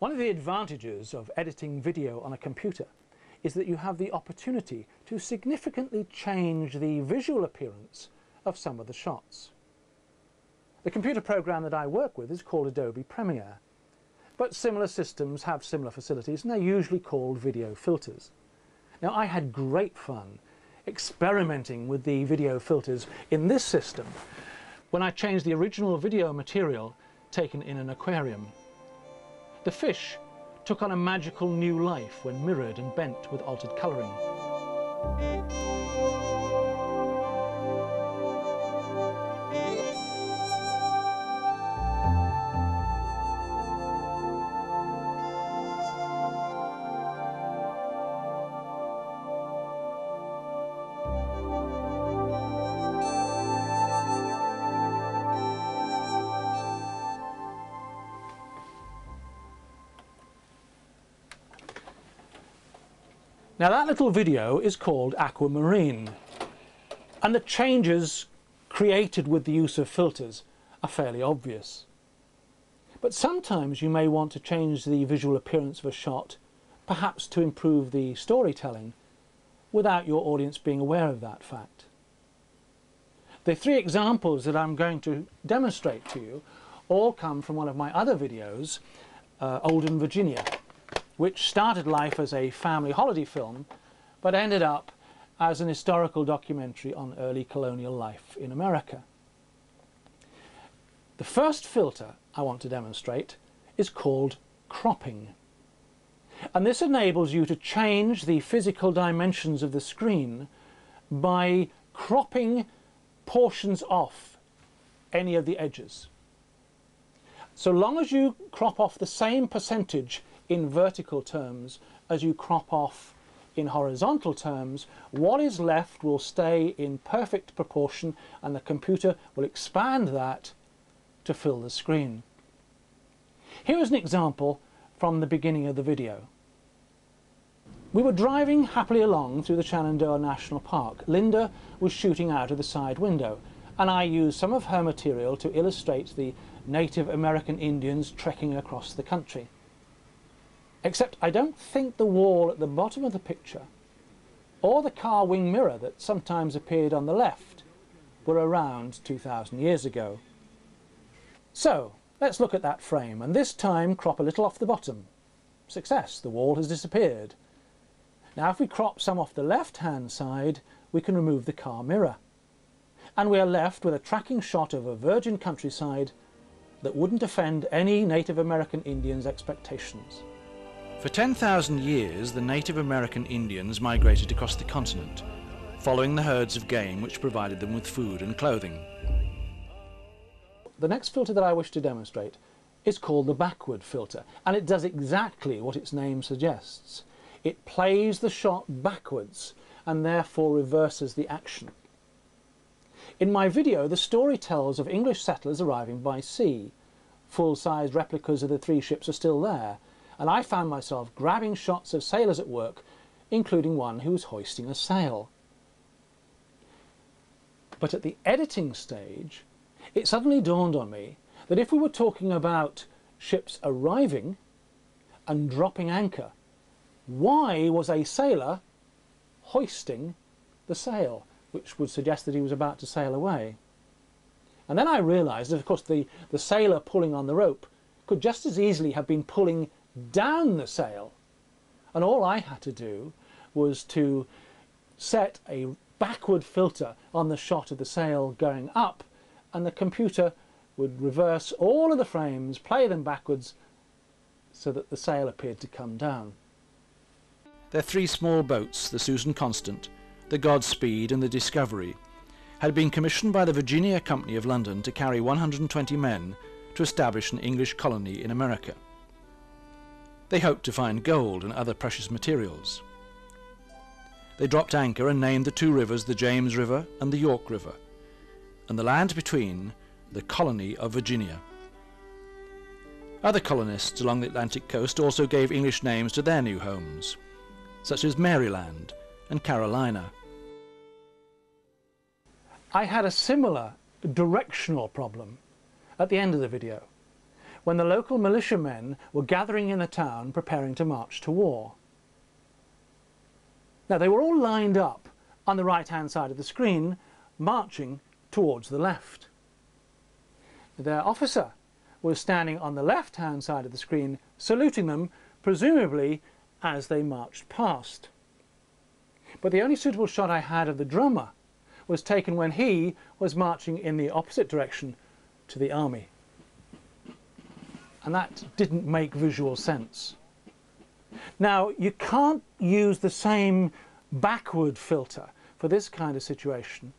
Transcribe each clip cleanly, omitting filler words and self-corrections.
One of the advantages of editing video on a computer is that you have the opportunity to significantly change the visual appearance of some of the shots. The computer program that I work with is called Adobe Premier, but similar systems have similar facilities and they're usually called video filters. Now, I had great fun experimenting with the video filters in this system when I changed the original video material taken in an aquarium. The fish took on a magical new life when mirrored and bent with altered colouring. Now, that little video is called Aquamarine, and the changes created with the use of filters are fairly obvious. But sometimes you may want to change the visual appearance of a shot, perhaps to improve the storytelling, without your audience being aware of that fact. The three examples that I'm going to demonstrate to you all come from one of my other videos, Olden Virginia, which started life as a family holiday film, but ended up as an historical documentary on early colonial life in America. The first filter I want to demonstrate is called cropping. And this enables you to change the physical dimensions of the screen by cropping portions off any of the edges. So long as you crop off the same percentage in vertical terms as you crop off in horizontal terms, what is left will stay in perfect proportion and the computer will expand that to fill the screen. Here is an example from the beginning of the video. We were driving happily along through the Shenandoah National Park. Linda was shooting out of the side window, and I used some of her material to illustrate the Native American Indians trekking across the country. Except I don't think the wall at the bottom of the picture or the car wing mirror that sometimes appeared on the left were around 2,000 years ago. So let's look at that frame, and this time crop a little off the bottom. Success, the wall has disappeared. Now if we crop some off the left-hand side, we can remove the car mirror. And we are left with a tracking shot of a virgin countryside that wouldn't offend any Native American Indians' expectations. For 10,000 years, the Native American Indians migrated across the continent, following the herds of game which provided them with food and clothing. The next filter that I wish to demonstrate is called the backward filter, and it does exactly what its name suggests. It plays the shot backwards and therefore reverses the action. In my video, the story tells of English settlers arriving by sea. Full-size replicas of the three ships are still there, and I found myself grabbing shots of sailors at work, including one who was hoisting a sail. But at the editing stage, it suddenly dawned on me that if we were talking about ships arriving and dropping anchor, why was a sailor hoisting the sail, which would suggest that he was about to sail away? And then I realised that, of course, the sailor pulling on the rope could just as easily have been pulling down the sail, and all I had to do was to set a backward filter on the shot of the sail going up, and the computer would reverse all of the frames, play them backwards, so that the sail appeared to come down. Their three small boats, the Susan Constant, the Godspeed and the Discovery, had been commissioned by the Virginia Company of London to carry 120 men to establish an English colony in America. They hoped to find gold and other precious materials. They dropped anchor and named the two rivers the James River and the York River, and the land between the colony of Virginia. Other colonists along the Atlantic coast also gave English names to their new homes, such as Maryland and Carolina. I had a similar directional problem at the end of the video. when the local militiamen were gathering in the town preparing to march to war. Now they were all lined up on the right-hand side of the screen, marching towards the left. Their officer was standing on the left-hand side of the screen, saluting them, presumably as they marched past. But the only suitable shot I had of the drummer was taken when he was marching in the opposite direction to the army. And that didn't make visual sense. Now, you can't use the same backward filter for this kind of situation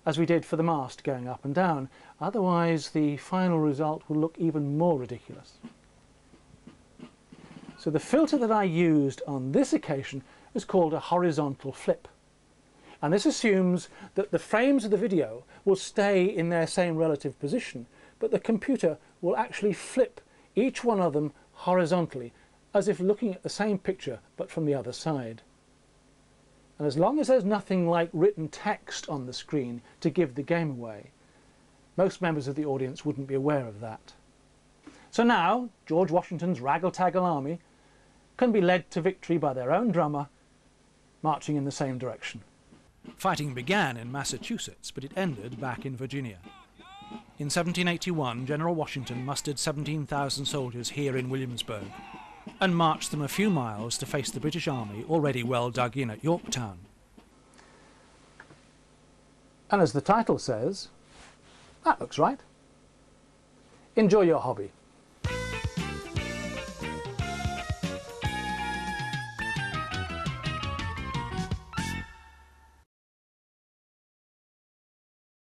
as we did for the mast going up and down. Otherwise, the final result will look even more ridiculous. So the filter that I used on this occasion is called a horizontal flip. And this assumes that the frames of the video will stay in their same relative position, but the computer will actually flip each one of them horizontally, as if looking at the same picture but from the other side. And as long as there's nothing like written text on the screen to give the game away, most members of the audience wouldn't be aware of that. So now, George Washington's raggle-taggle army can be led to victory by their own drummer, marching in the same direction. Fighting began in Massachusetts, but it ended back in Virginia. In 1781, General Washington mustered 17,000 soldiers here in Williamsburg and marched them a few miles to face the British Army already well dug in at Yorktown. And as the title says, that looks right. Enjoy your hobby.